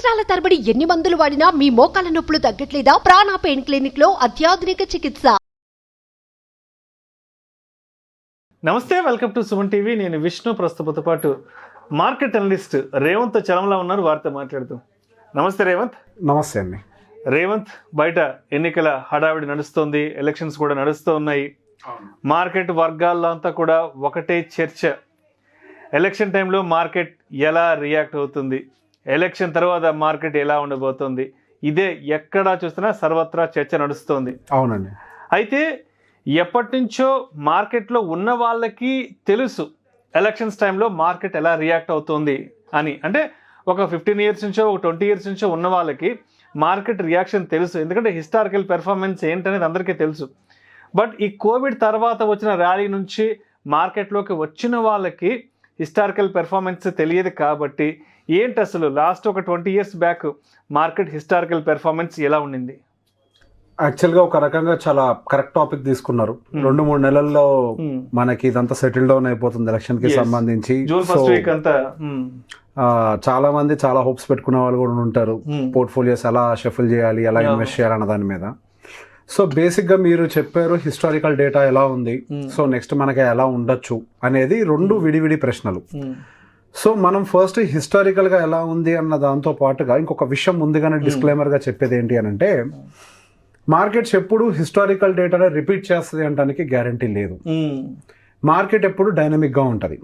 సంవత్సరాల తరబడి ఎన్ని మందులు వాడినా మీ మోకాల నొప్పులు తగ్గట్లేదా? ప్రాణ పెయిన్ క్లినిక్ లో అత్యాధునిక చికిత్స. నమస్తే, వెల్కమ్ టు సుమన్ టీవీ. నేను విష్ణు. ప్రస్తుతంతో పాటు మార్కెట్ అనలిస్ట్ రేవంత్ చలంలో ఉన్నారు. వారితో మాట్లాడుతూ. నమస్తే రేవంత్. నమస్తే అండి. రేవంత్, బయట ఎన్నికల హడావిడి నడుస్తోంది, ఎలక్షన్స్ కూడా నడుస్తూ ఉన్నాయి. మార్కెట్ వర్గాల్లో అంతా కూడా ఒకటే చర్చ. ఎలక్షన్ టైంలో మార్కెట్ ఎలా రియాక్ట్ అవుతుంది, ఎలక్షన్ తర్వాత మార్కెట్ ఎలా ఉండబోతుంది, ఇదే ఎక్కడా చూసినా సర్వత్రా చర్చ నడుస్తోంది. అవునండి. అయితే ఎప్పటి నుంచో మార్కెట్లో ఉన్న వాళ్ళకి తెలుసు ఎలక్షన్స్ టైంలో మార్కెట్ ఎలా రియాక్ట్ అవుతుంది అని. అంటే ఒక 15 ఇయర్స్ నుంచో, ఒక 20 ఇయర్స్ నుంచో ఉన్న వాళ్ళకి మార్కెట్ రియాక్షన్ తెలుసు. ఎందుకంటే హిస్టారికల్ పెర్ఫార్మెన్స్ ఏంటనేది అందరికీ తెలుసు. బట్ ఈ కోవిడ్ తర్వాత వచ్చిన ర్యాలీ నుంచి మార్కెట్లోకి వచ్చిన వాళ్ళకి హిస్టారికల్ పెర్ఫార్మెన్స్ తెలియదు. కాబట్టి ఏంటి అసలు లాస్ట్ ఒక 20 years back market historical performance ఎలా ఉండింది? యాక్చువల్గా ఒక రకంగా చాలా కరెక్ట్ టాపిక్ తీసుకున్నారు. 2-3 నెలల్లో మనకి ఇదంతా సెటిల్ డౌన్ అయిపోతుంది ఎలక్షన్ కి సంబంధించి. జూన్ ఫస్ట్ వీక్ అంతా చాలా మంది చాలా హోప్స్ పెట్టుకునే వాళ్ళు కూడా ఉంటారు. పోర్ట్ఫోలియోస్ ఎలా షఫుల్ చేయాలి, ఎలా ఇన్వెస్ట్ చేయాలన్న దాని మీద. సో బేసిక్గా మీరు చెప్పారు హిస్టారికల్ డేటా ఎలా ఉంది, సో నెక్స్ట్ మనకి ఎలా ఉండొచ్చు అనేది 2 విడివిడి ప్రశ్నలు. సో మనం ఫస్ట్ హిస్టారికల్గా ఎలా ఉంది అన్న దాంతో పాటుగా ఇంకొక విషయం ముందుగానే డిస్క్లైమర్గా చెప్పేది ఏంటి అని అంటే, మార్కెట్స్ ఎప్పుడు హిస్టారికల్ డేటాని రిపీట్ చేస్తుంది అనడానికి గ్యారంటీ లేదు. మార్కెట్ ఎప్పుడు డైనమిక్గా ఉంటుంది.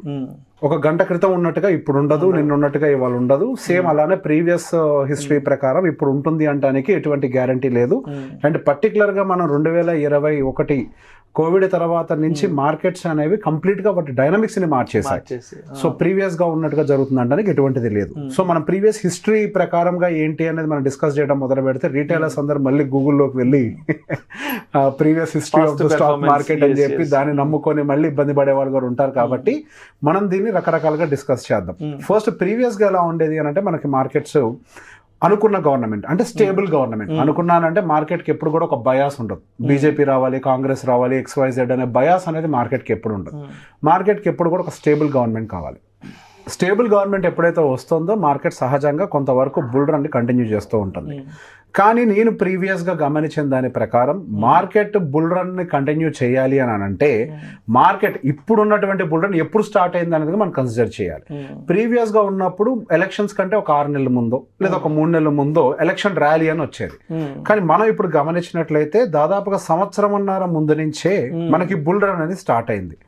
ఒక గంట క్రితం ఉన్నట్టుగా ఇప్పుడు ఉండదు, నిన్న ఉన్నట్టుగా ఇవాళ ఉండదు. సేమ్ అలానే ప్రీవియస్ హిస్టరీ ప్రకారం ఇప్పుడు ఉంటుంది అనడానికి ఎటువంటి గ్యారంటీ లేదు. అండ్ పర్టికులర్గా మనం 2021 కోవిడ్ తర్వాత నుంచి మార్కెట్స్ అనేవి కంప్లీట్గా వాటి డైనమిక్స్ని మార్చేసాయి. సో ప్రీవియస్గా ఉన్నట్టుగా జరుగుతుంది అనడానికి ఎటువంటిది లేదు. సో మనం ప్రీవియస్ హిస్టరీ ప్రకారంగా ఏంటి అనేది మనం డిస్కస్ చేయడం మొదలు పెడితే రీటైలర్స్ అందరూ మళ్ళీ గూగుల్లోకి వెళ్ళి previous history of the stock market అని చెప్పి దాన్ని నమ్ముకొని మళ్ళీ ఇబ్బంది పడే వాళ్ళు కూడా ఉంటారు. కాబట్టి మనం దీన్ని రకరకాలుగా డిస్కస్ చేద్దాం. ఫస్ట్ ప్రీవియస్గా ఎలా ఉండేది అని అంటే, మనకి మార్కెట్స్ అనుకున్న గవర్నమెంట్ అంటే స్టేబుల్ గవర్నమెంట్ అనుకున్నానంటే మార్కెట్కి ఎప్పుడు కూడా ఒక బయాస్ ఉండదు. బీజేపీ రావాలి, కాంగ్రెస్ రావాలి, XYZ అనే బయాస్ అనేది మార్కెట్కి ఎప్పుడు ఉండదు. మార్కెట్కి ఎప్పుడు కూడా ఒక స్టేబుల్ గవర్నమెంట్ కావాలి. స్టేబుల్ గవర్నమెంట్ ఎప్పుడైతే వస్తుందో మార్కెట్ సహజంగా కొంతవరకు బుల్ రన్ని కంటిన్యూ చేస్తూ ఉంటుంది. కానీ నేను ప్రీవియస్గా గమనించిన దాని ప్రకారం మార్కెట్ బుల్ రన్ని కంటిన్యూ చేయాలి అని అంటే, మార్కెట్ ఇప్పుడు ఉన్నటువంటి బుల్ రన్ ఎప్పుడు స్టార్ట్ అయింది అనేది మనం కన్సిడర్ చేయాలి. ప్రీవియస్గా ఉన్నప్పుడు ఎలక్షన్స్ కంటే ఒక 6 నెలల ముందో లేదా ఒక 3 నెలల ముందో ఎలక్షన్ ర్యాలీ అని వచ్చేది. కానీ మనం ఇప్పుడు గమనించినట్లయితే దాదాపుగా 1.5 ముందు నుంచే మనకి బుల్ రన్ అనేది స్టార్ట్ అయింది.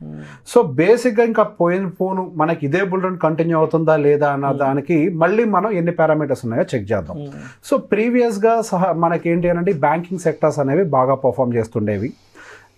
సో బేసిక్గా ఇంకా పోను మనకి ఇదే బుల్ రన్ కంటిన్యూ అవుతుందా లేదా అన్న దానికి మళ్ళీ మనం ఎన్ని పారామీటర్స్ ఉన్నాయో చెక్ చేద్దాం. సో ప్రీవియస్గా మనకి ఏంటి అని అంటే, బ్యాంకింగ్ సెక్టర్స్ అనేవి బాగా పర్ఫామ్ చేస్తుండేవి,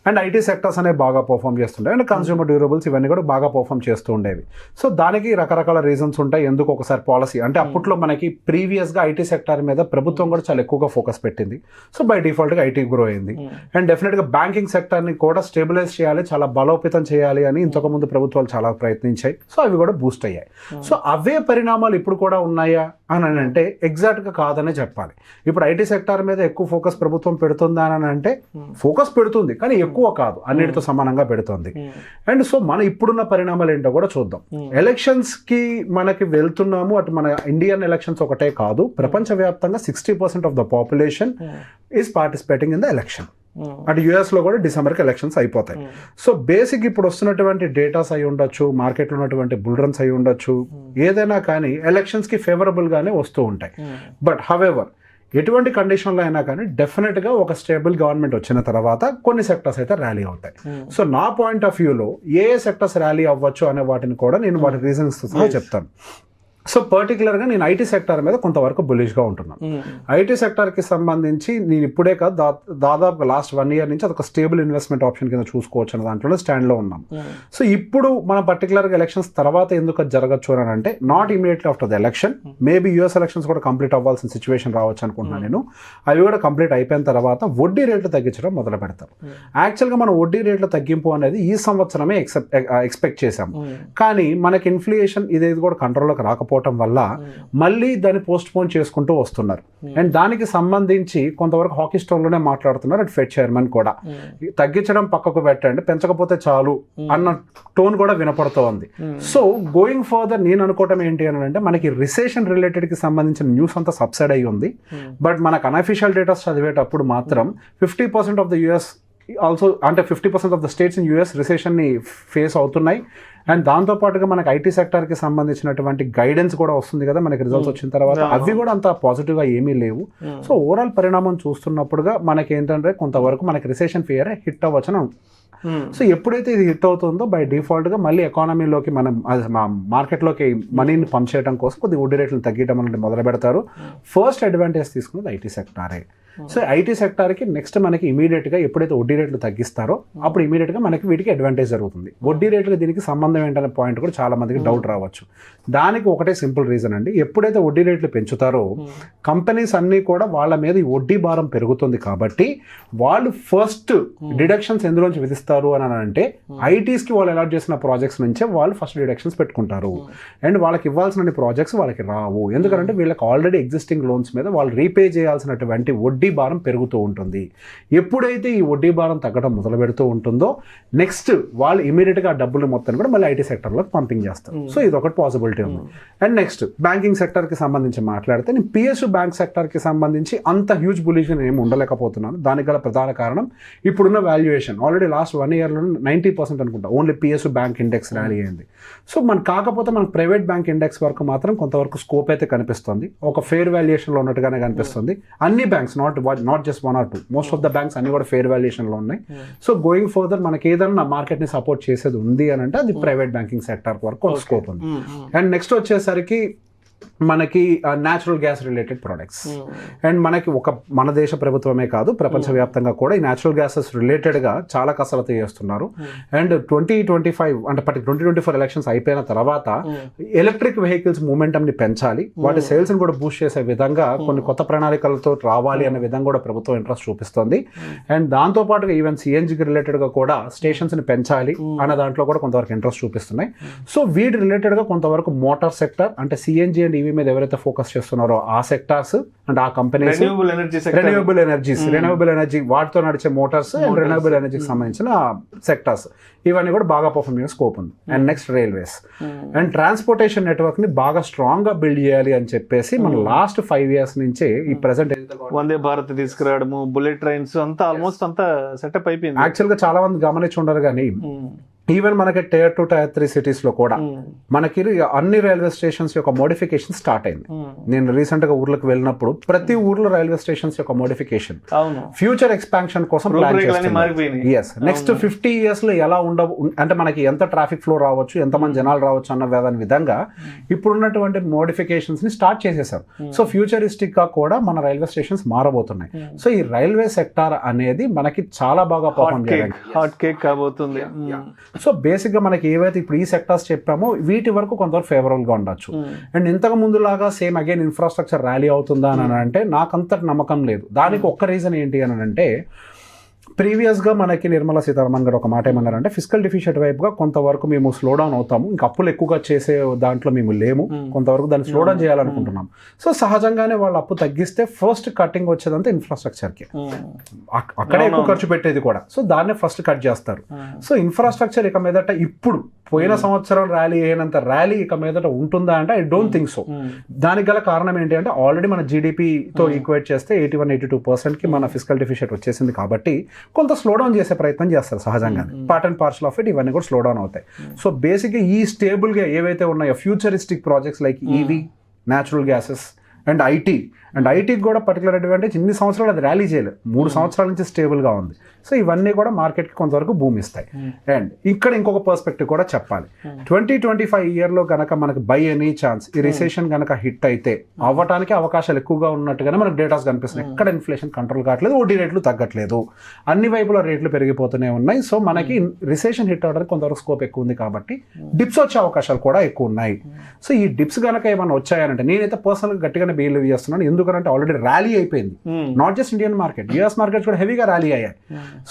అండ్ ఐటీ సెక్టర్స్ అనేవి బాగా పర్ఫామ్ చేస్తుండేవి, అండ్ కన్స్యూమర్ డ్యూరబుల్స్ ఇవన్నీ కూడా బాగా పర్ఫామ్ చేస్తూ ఉండేవి. సో దానికి రకరకాల రీజన్స్ ఉంటాయి. ఎందుకు ఒకసారి పాలసీ అంటే అప్పట్లో మనకి ప్రీవియస్గా ఐటీ సెక్టర్ మీద ప్రభుత్వం కూడా చాలా ఎక్కువగా ఫోకస్ పెట్టింది. సో బై డిఫాల్ట్గా ఐటీ గ్రో అయింది. అండ్ డెఫినెట్గా బ్యాంకింగ్ సెక్టర్ని కూడా స్టెబిలైజ్ చేయాలి, చాలా బలోపేతం చేయాలి అని ఇంతకుముందు ప్రభుత్వాలు చాలా ప్రయత్నించాయి. సో అవి కూడా బూస్ట్ అయ్యాయి. సో అవే పరిణామాలు ఇప్పుడు కూడా ఉన్నాయా అని అంటే ఎగ్జాక్ట్గా కాదనే చెప్పాలి. ఇప్పుడు ఐటీ సెక్టార్ మీద ఎక్కువ ఫోకస్ ప్రభుత్వం పెడుతుందా అని అంటే ఫోకస్ పెడుతుంది, కానీ ఎక్కువ కాదు, అన్నిటితో సమానంగా పెడుతుంది. అండ్ సో మన ఇప్పుడున్న పరిణామాలు ఏంటో కూడా చూద్దాం. ఎలక్షన్స్కి మనకి వెళ్తున్నాము. అటు మన ఇండియన్ ఎలక్షన్స్ ఒకటే కాదు, ప్రపంచవ్యాప్తంగా 60% of the population is participating in the election. అటు యుఎస్లో కూడా డిసెంబర్కి ఎలక్షన్స్ అయిపోతాయి. సో బేసిక్ ఇప్పుడు వస్తున్నటువంటి డేటాస్ అయి ఉండొచ్చు, మార్కెట్లో ఉన్నటువంటి బుల్ రన్స్ అయి ఉండొచ్చు, ఏదైనా కానీ ఎలక్షన్స్కి ఫేవరబుల్గానే వస్తూ ఉంటాయి. బట్ హవెవర్ ఎటువంటి కండిషన్లో అయినా కానీ డెఫినెట్గా ఒక స్టేబుల్ గవర్నమెంట్ వచ్చిన తర్వాత కొన్ని సెక్టర్స్ అయితే ర్యాలీ అవుతాయి. సో నా పాయింట్ ఆఫ్ వ్యూలో ఏ సెక్టర్స్ ర్యాలీ అవ్వచ్చు అనే వాటిని కూడా నేను వాటి రీజన్స్ చెప్తాను. సో పర్టికులర్గా నేను ఐటీ సెక్టార్ మీద కొంతవరకు బులిష్గా ఉంటున్నాను. ఐటీ సెక్టార్కి సంబంధించి నేను ఇప్పుడే కాదు, దాదాపు లాస్ట్ 1 ఇయర్ నుంచి అదొక స్టేబుల్ ఇన్వెస్ట్మెంట్ ఆప్షన్ కింద చూసుకోవచ్చు అన్న దాంట్లో స్టాండ్లో ఉన్నాం. సో ఇప్పుడు మనం పర్టికులర్గా ఎలక్షన్స్ తర్వాత ఎందుకు అది జరగచ్చు అని అంటే, not immediately after the election, maybe US elections కూడా కంప్లీట్ అవ్వాల్సిన సిచ్యువేషన్ రావచ్చు అనుకుంటున్నాను నేను. అవి కూడా కంప్లీట్ అయిపోయిన తర్వాత వడ్డీ రేట్లు తగ్గించడం మొదలు పెడతారు. యాక్చువల్గా మనం వడ్డీ రేట్ల తగ్గింపు అనేది ఈ సంవత్సరమే ఎక్స్పెక్ట్ చేశాం. కానీ మనకి ఇన్ఫ్లేషన్ ఇదేది కూడా కంట్రోల్లోకి రాకపోతే అయిపోవటం వల్ల మళ్ళీ దాన్ని పోస్ట్ పోన్ చేసుకుంటూ వస్తున్నారు. అండ్ దానికి సంబంధించి కొంతవరకు హాకీ స్టోన్లోనే మాట్లాడుతున్నారు అటు ఫెడ్ చైర్మన్ కూడా. తగ్గించడం పక్కకు పెట్టండి, పెంచకపోతే చాలు అన్న టోన్ కూడా వినపడుతోంది. సో గోయింగ్ ఫర్దర్ నేను అనుకోవటం ఏంటి అని అంటే మనకి రిసెషన్ రిలేటెడ్కి సంబంధించిన న్యూస్ అంతా సబ్సైడ్ అయ్యి ఉంది. బట్ మనకు అనఫిషియల్ డేటాస్ చదివేటప్పుడు మాత్రం 50% ఆఫ్ ద యూఎస్ ఆల్సో అంటే 50% of the states in US రిసెషన్ని ఫేస్ అవుతున్నాయి. అండ్ దాంతోపాటుగా మనకి ఐటీ సెక్టర్కి సంబంధించినటువంటి గైడెన్స్ కూడా వస్తుంది కదా మనకి రిజల్ట్స్ వచ్చిన తర్వాత, అవి కూడా అంత పాజిటివ్గా ఏమీ లేవు. సో ఓవరాల్ పరిణామం చూస్తున్నప్పుడుగా మనకి ఏంటంటే కొంతవరకు మనకి రిసెషన్ ఫియర్ హిట్ అవ్వచ్చని. సో ఎప్పుడైతే ఇది హిట్ అవుతుందో బై డిఫాల్ట్గా మళ్ళీ ఎకానమీలోకి మనం మార్కెట్లోకి మనీని పంప్ చేయడం కోసం కొద్ది వడ్డీ రేట్లు తగ్గించడం అనేది మొదలు పెడతారు. ఫస్ట్ అడ్వాంటేజ్ తీసుకున్నది ఐటీ సెక్టారే. సో ఐటీ సెక్టార్కి నెక్స్ట్ మనకి ఇమీడియట్గా ఎప్పుడైతే వడ్డీ రేట్లు తగ్గిస్తారో అప్పుడు ఇమీడియట్గా మనకి వీటికి అడ్వాంటేజ్ జరుగుతుంది. వడ్డీ రేట్లకు దీనికి సంబంధం ఏంటనే పాయింట్ కూడా చాలా మందికి డౌట్ రావచ్చు. దానికి ఒకటే సింపుల్ రీజన్ అండి, ఎప్పుడైతే వడ్డీ రేట్లు పెంచుతారో కంపెనీస్ అన్నీ కూడా వాళ్ళ మీద ఈ వడ్డీ భారం పెరుగుతుంది కాబట్టి వాళ్ళు ఫస్ట్ డిడక్షన్స్ ఎందులోంచి విధిస్తారు అని అంటే ఐటీస్కి వాళ్ళు అలాట్ చేసిన ప్రాజెక్ట్స్ నుంచే వాళ్ళు ఫస్ట్ డిడక్షన్స్ పెట్టుకుంటారు. అండ్ వాళ్ళకి ఇవ్వాల్సిన ప్రాజెక్ట్స్ వాళ్ళకి రావు, ఎందుకంటే వీళ్ళకి ఆల్రెడీ ఎగ్జిస్టింగ్ లోన్స్ మీద వాళ్ళు రీపే చేయాల్సినటువంటి వడ్డీ భారం పెరుగుతూ ఉంటుంది. ఎప్పుడైతే ఈ వడ్డీ భారం తగ్గడం మొదలు పెడుతూ ఉంటుందో నెక్స్ట్ వాళ్ళు ఇమీడియట్గా ఆ డబ్బులు మొత్తం కూడా మళ్ళీ ఐటీ సెక్టర్లో పంపింగ్ చేస్తారు. సో ఇది ఒకటి పాసిబిలిటీ ఉంది. అండ్ నెక్స్ట్ బ్యాంకింగ్ సెక్టర్కి సంబంధించి మాట్లాడితే నేను పిఎస్యు బ్యాంక్ సెక్టర్కి సంబంధించి అంత హ్యూజ్ బులిషన్ ఏమి ఉండలేకపోతున్నాను. దానికి గల ప్రధాన కారణం ఇప్పుడున్న వాల్యుయేషన్. ఆల్రెడీ లాస్ట్ 1 yearలో 90% అనుకుంటా only PSU bank index rally అయింది. సో కాకపోతే మనకు ప్రైవేట్ బ్యాంక్ ఇండెక్స్ వరకు మాత్రం కొంతవరకు స్కోప్ అయితే కనిపిస్తుంది, ఒక ఫెయిర్ వాల్యుయేషన్లో ఉన్నట్టుగానే కనిపిస్తుంది. అన్ని banks not just 1 or 2, most of the banks అన్ని కూడా ఫెయిర్ వాల్యుయేషన్లో ఉన్నాయి. సో గోయింగ్ ఫర్దర్ మనకి ఏదైనా మార్కెట్ని సపోర్ట్ చేసేది ఉంది అని అంటే అది ప్రైవేట్ బ్యాంకింగ్ సెక్టర్ వరకు ఒక స్కోప్ ఉంది. అండ్ నెక్స్ట్ వచ్చేసరికి మనకి natural gas related products. And మనకి మన దేశ ప్రభుత్వమే కాదు ప్రపంచవ్యాప్తంగా కూడా ఈ న్యాచురల్ గ్యాసెస్ రిలేటెడ్గా చాలా కసరత్తు చేస్తున్నారు. అండ్ 2025 అంటే 2024 ఎలక్షన్స్ అయిపోయిన తర్వాత ఎలక్ట్రిక్ వెహికల్స్ మూమెంటంని పెంచాలి, వాటి సేల్స్ని కూడా బూస్ట్ చేసే విధంగా కొన్ని కొత్త ప్రణాళికలతో రావాలి అనే విధంగా కూడా ప్రభుత్వం ఇంట్రెస్ట్ చూపిస్తుంది. అండ్ దాంతోపాటుగా ఈవెన్ సిఎన్జికి రిలేటెడ్గా కూడా స్టేషన్స్ని పెంచాలి అన్న దాంట్లో కూడా కొంతవరకు ఇంట్రెస్ట్ చూపిస్తున్నాయి. సో వీటి రిలేటెడ్గా కొంతవరకు మోటార్ సెక్టర్ అంటే సిఎన్జి అండ్ ఈవీ మీద ఎవరైతే ఫోకస్ చేస్తున్నారో ఆ సెక్టార్స్ అండ్ ఆ కంపెనీస్ రెన్యూవబుల్ ఎనర్జీ వాటితో నడిచే మోటార్స్ అండ్ రెన్యూవబుల్ ఎనర్జీకి సంబంధించిన సెక్టార్స్ ఇవన్నీ కూడా బాగా పర్ఫార్మ్ చేసే స్కోప్ ఉంది. And next railways and transportation network ని బాగా స్ట్రాంగ్ గా బిల్డ్ చేయాలి అని చెప్పేసి మన లాస్ట్ 5 years నుంచే ఈ present Vande Bharat తీసుకురావడము, bullet trains అంతా ఆల్మోస్ట్ అంతా సెటప్ అయిపోయింది. యాక్చువల్ గా చాలా మంది గమనించి ఉండరు కానీ ఈవెన్ మనకి Tier 2, Tier 3 సిటీస్ లో కూడా మనకి అన్ని రైల్వే స్టేషన్స్ యొక్క మోడిఫికేషన్ స్టార్ట్ అయింది. నేను రీసెంట్ గా ఊర్లకు వెళ్ళినప్పుడు ప్రతి ఊర్లో రైల్వే స్టేషన్స్ యొక్క మోడిఫికేషన్ ఫ్యూచర్ ఎక్స్పాన్షన్ కోసం ప్లాన్ చేస్తున్నారు. నెక్స్ట్ 50 years లో ఎలా అంటే మనకి ఎంత ట్రాఫిక్ ఫ్లో రావచ్చు, ఎంతమంది జనాలు రావచ్చు అన్న విధంగా ఇప్పుడున్నటువంటి మోడిఫికేషన్స్ ని స్టార్ట్ చేసేసారు. సో ఫ్యూచరిస్టిక్ గా కూడా మన రైల్వే స్టేషన్స్ మారబోతున్నాయి. సో ఈ రైల్వే సెక్టార్ అనేది మనకి చాలా బాగా పర్ఫార్మ్ చేయడానికి హాట్ కేక్ కాబోతుంది. సో బేసిక్గా మనకి ఏవైతే ఇప్పుడు ఈ సెక్టార్స్ చెప్పామో వీటి వరకు కొంతవరకు ఫేవరబుల్గా ఉండొచ్చు. అండ్ ఇంతకు ముందులాగా సేమ్ అగైన్ ఇన్ఫ్రాస్ట్రక్చర్ ర్యాలీ అవుతుందా అని అంటే నాకు అంత నమ్మకం లేదు. దానికి ఒక్క రీజన్ ఏంటి అని అంటే ప్రీవియస్గా మనకి నిర్మలా సీతారామన్ గారు ఒక మాట ఏమన్నారంటే ఫిజికల్ డెఫిషియట్ వైపుగా కొంతవరకు మేము స్లో డౌన్ అవుతాము, ఇంకా అప్పులు ఎక్కువగా చేసే దాంట్లో మేము లేము, కొంతవరకు దాన్ని స్లో డౌన్ చేయాలనుకుంటున్నాం. సో సహజంగానే వాళ్ళు అప్పు తగ్గిస్తే ఫస్ట్ కటింగ్ వచ్చేదంతా ఇన్ఫ్రాస్ట్రక్చర్కి, అక్కడే ఎక్కువ ఖర్చు పెట్టేది కూడా. సో దాన్నే ఫస్ట్ కట్ చేస్తారు. సో ఇన్ఫ్రాస్ట్రక్చర్ ఇక మీదట ఇప్పుడు పోయిన సంవత్సరం ర్యాలీ అయినంత ర్యాలీ ఇక మీదట ఉంటుందా అంటే ఐ డోంట్ థింక్ సో. దానికి గల కారణం ఏంటి అంటే ఆల్రెడీ మన జీడిపితో ఈక్వేట్ చేస్తే 81-82% మన ఫిజికల్ డెఫిషియట్ వచ్చేసింది కాబట్టి కొంత స్లో డౌన్ చేసే ప్రయత్నం చేస్తారు సహజంగా. Part and parcel of it ఇవన్నీ కూడా స్లో డౌన్ అవుతాయి. సో బేసిక్గా ఈ స్టేబుల్గా ఏవైతే ఉన్నాయో futuristic projects like EV, natural gases and ఐటీకి కూడా పర్టికులర్ అడ్వాంటేజ్ ఇన్ని సంవత్సరాలు అది ర్యాలీ చేయలేదు, 3 సంవత్సరాల నుంచి స్టేబుల్గా ఉంది. సో ఇవన్నీ కూడా మార్కెట్కి కొంతవరకు భూమి ఇస్తాయి. అండ్ ఇక్కడ ఇంకొక పర్స్పెక్టివ్ కూడా చెప్పాలి, 2025 ఇయర్లో కనుక మనకి బై ఎనీ ఛాన్స్ ఈ రిసెషన్ కనుక హిట్ అయితే అవ్వటానికి అవకాశాలు ఎక్కువగా ఉన్నట్టుగానే మనకు డేటాస్ కనిపిస్తున్నాయి. ఎక్కడ ఇన్ఫ్లేషన్ కంట్రోల్ కావట్లేదు, వడ్డీ రేట్లు తగ్గట్లేదు, అన్ని వైపుల రేట్లు పెరిగిపోతూనే ఉన్నాయి. సో మనకి రిసెషన్ హిట్ అవ్వడానికి కొంతవరకు స్కోప్ ఎక్కువ ఉంది కాబట్టి డిప్స్ వచ్చే అవకాశాలు కూడా ఎక్కువ ఉన్నాయి. సో ఈ డిప్స్ కనుక ఏమైనా వచ్చాయనంటే నేనైతే పర్సనల్గా గట్టిగానే బిలీవ్ చేస్తున్నాను. ఎందుకంటే ఆల్రెడీ ర్యాలీ అయిపోయింది. Not just Indian market, US markets కూడా హెవీగా ర్యాలీ అయ్యాయి.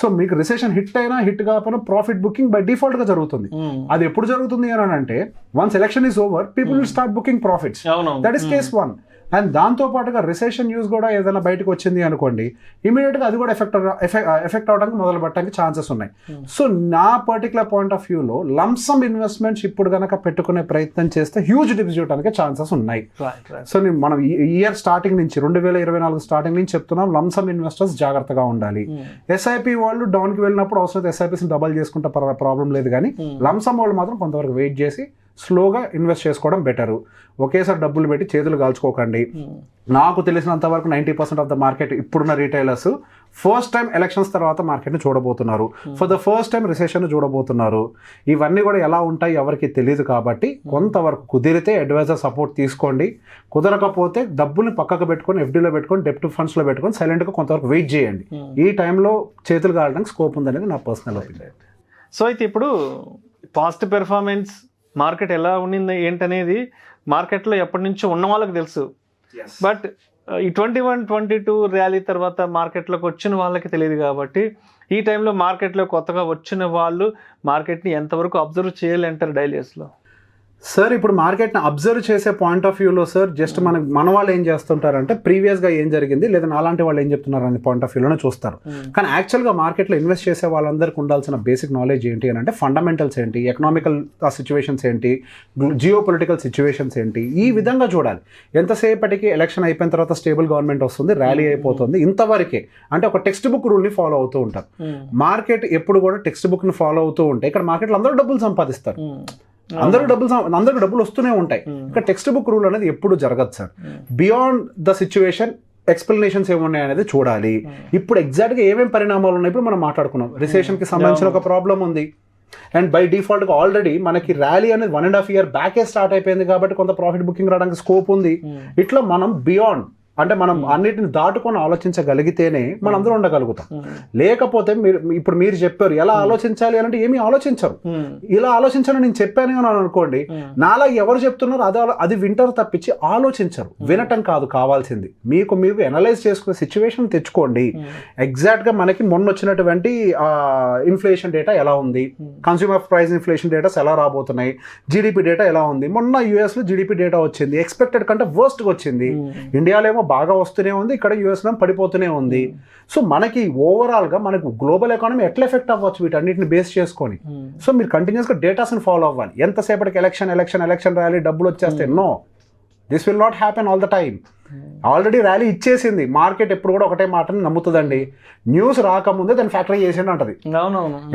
సో మీకు రిసెషన్ హిట్ అయినా హిట్ కాకపోయినా ప్రాఫిట్ బుకింగ్ బై డిఫాల్ట్ గా జరుగుతుంది. అది ఎప్పుడు జరుగుతుంది అని అంటే once election is over people will start booking profits. That is case 1. And దాంతో పాటుగా రిసెషన్ న్యూస్ కూడా ఏదైనా బయటకు వచ్చింది అనుకోండి, ఇమీడియట్గా అది కూడా ఎఫెక్ట్ అవడానికి మొదలు పెట్టడానికి ఛాన్సెస్ ఉన్నాయి. సో నా పర్టికులర్ పాయింట్ ఆఫ్ వ్యూలో లంసమ్ ఇన్వెస్ట్మెంట్స్ ఇప్పుడు కనుక పెట్టుకునే ప్రయత్నం చేస్తే హ్యూజ్ డిప్స్ చేయడానికి ఛాన్సెస్ ఉన్నాయి. సో మనం ఇయర్ స్టార్టింగ్ నుంచి 2024 స్టార్టింగ్ నుంచి చెప్తున్నాం, లంసమ్ ఇన్వెస్టర్స్ జాగ్రత్తగా ఉండాలి. ఎస్ఐపి వాళ్ళు డౌన్కి వెళ్ళినప్పుడు అవసరం ఎస్ఐపిస్ డబల్ చేసుకుంటే ప్రాబ్లం లేదు, కానీ లంసమ్ వాళ్ళు మాత్రం కొంతవరకు వెయిట్ చేసి స్లోగా ఇన్వెస్ట్ చేసుకోవడం బెటరు. ఒకేసారి డబ్బులు పెట్టి చేతులు కాల్చుకోకండి. నాకు తెలిసినంత వరకు 90% ఆఫ్ ద మార్కెట్ ఇప్పుడున్న రీటైలర్స్ ఫస్ట్ టైం ఎలక్షన్స్ తర్వాత మార్కెట్ని చూడబోతున్నారు. For the first time recession చూడబోతున్నారు. ఇవన్నీ కూడా ఎలా ఉంటాయి ఎవరికి తెలియదు. కాబట్టి కొంతవరకు కుదిరితే అడ్వైజర్ సపోర్ట్ తీసుకోండి. కుదరకపోతే డబ్బుల్ని పక్కకు పెట్టుకొని ఎఫ్డీలో పెట్టుకొని డెప్ట్ ఫండ్స్లో పెట్టుకొని సైలెంట్గా కొంతవరకు వెయిట్ చేయండి. ఈ టైంలో చేతులు కాలడానికి స్కోప్ ఉందనేది నా పర్సనల్ ఒపీనియన్. సో అయితే ఇప్పుడు పాస్ట్ పెర్ఫార్మెన్స్ మార్కెట్ ఎలా ఉండింది ఏంటనేది మార్కెట్లో ఎప్పటి నుంచో ఉన్న వాళ్ళకి తెలుసు. బట్ ఈ 21-22 ర్యాలీ తర్వాత మార్కెట్లోకి వచ్చిన వాళ్ళకి తెలియదు. కాబట్టి ఈ టైంలో మార్కెట్లో కొత్తగా వచ్చిన వాళ్ళు మార్కెట్ని ఎంతవరకు అబ్జర్వ్ చేయాలి అంటారు డైలీస్లో? సార్ ఇప్పుడు మార్కెట్ని అబ్జర్వ్ చేసే పాయింట్ ఆఫ్ వ్యూలో సార్ జస్ట్ మన వాళ్ళు ఏం చేస్తుంటారంటే ప్రీవియస్గా ఏం జరిగింది లేదా నాలాంటి వాళ్ళు ఏం చెప్తున్నారు అనే పాయింట్ ఆఫ్ వ్యూలోనే చూస్తారు. కానీ యాక్చువల్గా మార్కెట్లో ఇన్వెస్ట్ చేసే వాళ్ళందరికీ ఉండాల్సిన బేసిక్ నాలెడ్జ్ ఏంటి అని అంటే ఫండమెంటల్స్ ఏంటి, ఎకనామికల్ సిచ్యువేషన్స్ ఏంటి, జియో పొలిటికల్ సిచ్యువేషన్స్ ఏంటి, ఈ విధంగా చూడాలి. ఎంతసేపటికి ఎలక్షన్ అయిపోయిన తర్వాత స్టేబుల్ గవర్నమెంట్ వస్తుంది, ర్యాలీ అయిపోతుంది, ఇంతవరకే అంటే ఒక టెక్స్ట్ బుక్ రూల్ని ఫాలో అవుతూ ఉంటారు. మార్కెట్ ఎప్పుడు కూడా టెక్స్ట్ బుక్ని ఫాలో అవుతూ ఉంటే ఇక్కడ మార్కెట్లో అందరూ డబ్బులు సంపాదిస్తారు, అందరికి డబ్బులు వస్తూనే ఉంటాయి. ఇక్కడ టెక్స్ట్ బుక్ రూల్ అనేది ఎప్పుడు జరగదు sir. Beyond the situation explanations ఏమున్నాయి అనేది చూడాలి. ఇప్పుడు ఎగ్జాక్ట్గా ఏమేమి పరిణామాలు ఉన్నాయి ఇప్పుడు మనం మాట్లాడుకున్నాం. రిసెషన్కి సంబంధించిన ఒక ప్రాబ్లం ఉంది. అండ్ బై డిఫాల్ట్గా ఆల్రెడీ మనకి ర్యాలీ అనేది 1.5 year బ్యాకే స్టార్ట్ అయిపోయింది. కాబట్టి కొంత ప్రాఫిట్ బుకింగ్ రావడానికి స్కోప్ ఉంది. ఇట్లా మనం బియాండ్ అంటే మనం అన్నిటిని దాటుకొని ఆలోచించగలిగితేనే మనం అందరూ ఉండగలుగుతాం. లేకపోతే మీరు చెప్పారు ఎలా ఆలోచించాలి అంటే ఏమీ ఆలోచించరు. ఇలా ఆలోచించాలని నేను చెప్పాను అని అనుకోండి, నాలా ఎవరు చెప్తున్నారు అది వింటారు తప్పించి ఆలోచించరు. వినటం కాదు కావాల్సింది, మీకు ఎనలైజ్ చేసుకునే సిచ్యువేషన్ తెచ్చుకోండి. ఎగ్జాక్ట్గా మనకి మొన్న వచ్చినటువంటి ఇన్ఫ్లేషన్ డేటా ఎలా ఉంది, కన్స్యూమర్ ప్రైస్ ఇన్ఫ్లేషన్ డేటాస్ ఎలా రాబోతున్నాయి, జీడిపి డేటా ఎలా ఉంది. మొన్న యూఎస్లో జీడిపి డేటా వచ్చింది, ఎక్స్పెక్టెడ్ కంటే వర్స్ట్గా వచ్చింది. ఇండియాలో ఏమో బాగా వస్తూనే ఉంది, ఇక్కడ యూఎస్లో పడిపోతూనే ఉంది. సో మనకి ఓవరాల్గా మనకు గ్లోబల్ ఎకానమీ ఎట్లా ఎఫెక్ట్ అవ్వచ్చు వీటన్నిటిని బేస్ చేసుకొని. సో మీరు కంటిన్యూస్గా డేటాస్ని ఫాలో అవ్వాలి. ఎంతసేపటికి ఎలక్షన్ ర్యాలీ డబ్బులు వచ్చేస్తే no, this will not happen all the time. Already rally ఇచ్చేసింది. మార్కెట్ ఎప్పుడు కూడా ఒకటే మాటని నమ్ముతుందండి, న్యూస్ రాకముందే దాన్ని ఫ్యాక్టరీ చేసింది అంటది.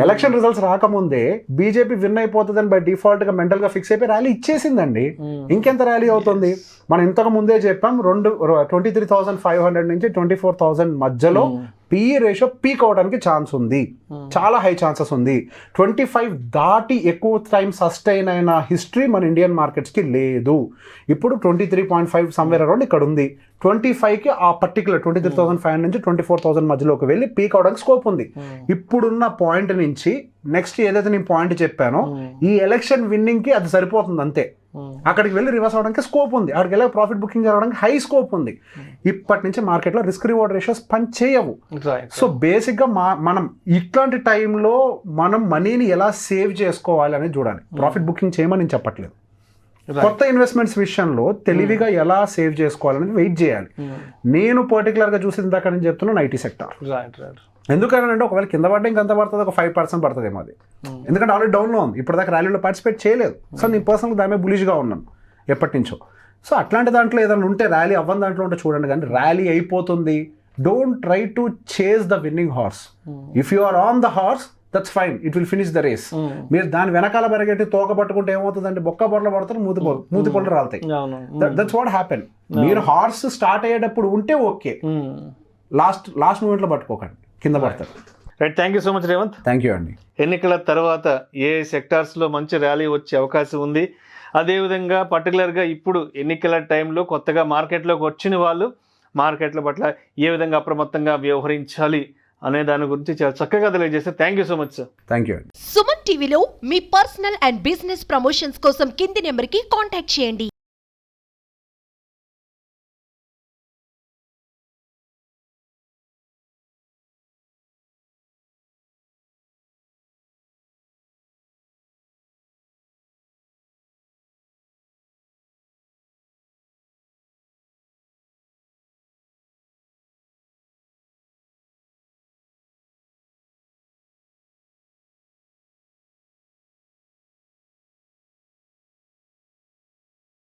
ఎలక్షన్ రిజల్ట్స్ రాకముందే బీజేపీ విన్ అయిపోతుందని బై డిఫాల్ట్ గా మెంటల్ గా ఫిక్స్ అయిపోయి ర్యాలీ ఇచ్చేసిందండి. ఇంకెంత ర్యాలీ అవుతుంది? మనం ఇంతకు ముందే చెప్పాం 23,500 నుంచి 24,000 మధ్యలో పిఈ రేషియో పీక్ అవడానికి ఛాన్స్ ఉంది, చాలా హై ఛాన్సెస్ ఉంది. 25 దాటి ఎక్కువ టైం సస్టైన్ అయిన హిస్టరీ మన ఇండియన్ మార్కెట్స్కి లేదు. ఇప్పుడు 23.5 సమ్వేర్ అరౌండ్ ఇక్కడ ఉంది. 25కి ఆ పర్టికులర్ 23,500 నుంచి 24,000 మధ్యలోకి వెళ్ళి పీక్ అవడానికి స్కోప్ ఉంది. ఇప్పుడున్న పాయింట్ నుంచి నెక్స్ట్ ఏదైతే నేను పాయింట్ చెప్పానో ఈ ఎలక్షన్ విన్నింగ్కి అది సరిపోతుంది అంతే. అక్కడికి వెళ్ళి రివర్స్ అవడానికి స్కోప్ ఉంది, అక్కడికి వెళ్ళి ప్రాఫిట్ బుకింగ్ జరగడానికి హై స్కోప్ ఉంది. ఇప్పటి నుంచి మార్కెట్లో రిస్క్ రివార్డ్ రేషియోస్ పని చేయవు. సో బేసిక్గా మనం ఇట్లాంటి టైంలో మనం మనీని ఎలా సేవ్ చేసుకోవాలి అనేది చూడాలి. ప్రాఫిట్ బుకింగ్ చేయమని నేను చెప్పట్లేదు. కొత్త ఇన్వెస్ట్మెంట్స్ విషయంలో తెలివిగా ఎలా సేవ్ చేసుకోవాలనేది వెయిట్ చేయాలి. నేను పర్టికులర్గా చూసిన దాకా నేను చెప్తున్నాను ఐటీ సెక్టార్. ఎందుకంటే ఒకవేళ కింద పడ్డా ఇంకంత పడుతుంది, ఒక 5% పడుతుందేమో అది. ఎందుకంటే ఆల్రెడీ డౌన్లో ఉంది, ఇప్పుడు దాకా ర్యాలీలో పార్టిసిపేట్ చేయలేదు. సో నేను పర్సనల్గా దాని మీద బులిష్గా ఉన్నాను ఎప్పటి నుంచో. సో అట్లాంటి దాంట్లో ఏదైనా ఉంటే ర్యాలీ అవ్వని దాంట్లో ఉంటే చూడండి. కానీ ర్యాలీ అయిపోతుంది, don't try to chase the winning horse. If you are on the horse that's fine, it will finish the race. మీరు దాని వెనకాల పెరగట్టి తోక పట్టుకుంటే ఏమవుతుందంటే బొక్క బొర్రలు పడతారు, మూతి పొరలు రాలుతాయి. That's what happen. మీరు హార్స్ స్టార్ట్ అయ్యేటప్పుడు ఉంటే ఓకే, లాస్ట్ మూమెంట్లో పట్టుకోకండి, కింద పడతారు. Right, thank you so much Revanth. Thank you అండి. ఎన్నికల తర్వాత ఏ సెక్టార్స్లో మంచి ర్యాలీ వచ్చే అవకాశం ఉంది, అదేవిధంగా పర్టికులర్గా ఇప్పుడు ఎన్నికల టైంలో కొత్తగా మార్కెట్లోకి వచ్చిన వాళ్ళు మార్కెట్ల పట్ల ఏ విధంగా అప్రమత్తంగా వ్యవహరించాలి అనే దాని గురించి చాలా చక్కగా తెలియజేస్తే thank you so much sir. Thank you. Suman టీవీలో మీ పర్సనల్ అండ్ బిజినెస్ ప్రమోషన్స్ కోసం కింది నెంబర్కి కాంటాక్ట్ చేయండి.